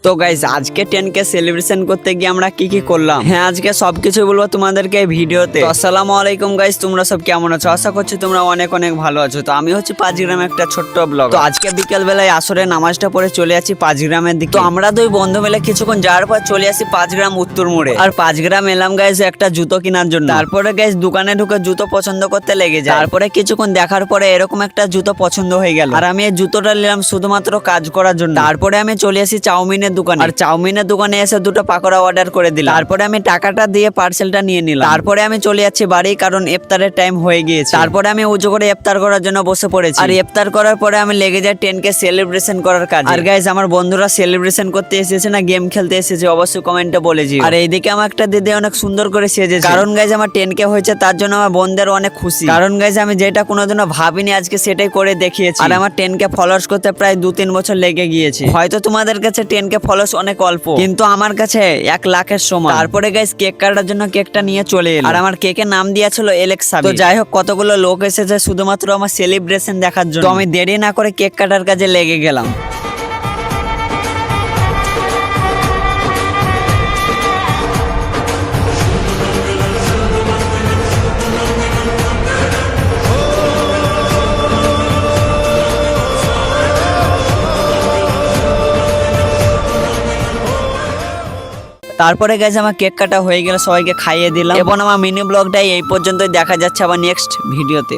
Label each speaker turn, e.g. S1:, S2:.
S1: তো গাইস আজকে 10K celebration করতে গিয়ে আমরা কি কি করলাম, হ্যাঁ আজকে সবকিছু বলবো তোমাদেরকে এই ভিডিওতে। তো আসসালামু আলাইকুম গাইস, তোমরা সব কেমন আছো? আশা করছি তোমরা অনেক অনেক ভালো আছো। তো আমি হচ্ছে পাঁচগ্রামে একটা ছোট্ট ব্লগ। তো আজকে বিকেল বেলায় আসরের নামাজটা পড়ে চলে আসি পাঁচগ্রামের দিকে। তো আমরা দুই বন্ধু মিলে কিছুক্ষণ যাওয়ার পর চলে আসি পাঁচগ্রাম উত্তর মোড়ে। আর পাঁচগ্রাম এলাম গাইস একটা জুতো কেনার জন্য। তারপরে গাইস দোকানে ঢুকে জুতো পছন্দ করতে লেগে যায়। তারপরে কিছুক্ষণ দেখার পরে এরকম একটা জুতো পছন্দ হয়ে গেল, আর আমি এই জুতোটা নিলাম শুধুমাত্র কাজ করার জন্য। তারপরে আমি চলে আসি চাউমিনের দোকানে, আর চাউমিনের দোকানে এসে দুটো পাকোড়া অর্ডার করে দিলাম। তারপরে আমি টাকাটা দিয়ে পার্সেলটা নিয়ে নিলাম। তারপরে আমি চলে যাচ্ছি বাড়ি, কারণ ইফতারের টাইম হয়ে গিয়েছে। তারপরে আমি উঁচু করে ইফতার করার জন্য বসে পড়েছি। আর ইফতার করার পরে আমি লেগে যাই 10K সেলিব্রেশন করার কাজে। আর গাইস আমার বন্ধুরা সেলিব্রেশন করতে এসেছে না গেম খেলতে এসেছে, অবশ্যই কমেন্টে বলে দিও। আর এইদিকে আমার একটা দিদি অনেক সুন্দর করে সেজেছে, কারণ গাইস আমার 10K হয়েছে, তার জন্য আমার বোনদের অনেক খুশি। কারণ গাইস আমি যেটা কোনোদিনও ভাবিনি আজকে সেটাই করে দেখিয়েছি। আর আমার 10K ফলোয়ার্স করতে প্রায় 2-3 বছর লেগে গিয়েছে। হয়তো তোমাদের কাছে 10K ফলোয়ার্স অনেক অল্প, কিন্তু আমার কাছে 1 লাখের সমান। তারপরে গাইস কেক কাটার জন্য কেকটা নিয়ে চলে এলো, আর আমার কেকের নাম দিয়েছিল এলেক্সা। তো যাই হোক কতগুলো লোক এসেছে শুধুমাত্র আমার সেলিব্রেশন দেখার জন্য। তো আমি দেরি না করে কেক কাটার কাজে লেগে গেলাম। তারপরে গাইস আমার কেক কাটা হয়ে গেল, সবাইকে খাইয়ে দিলাম। এবং আমার মিনি ব্লগটাই এই পর্যন্তই, দেখা যাচ্ছে আবার নেক্সট ভিডিওতে।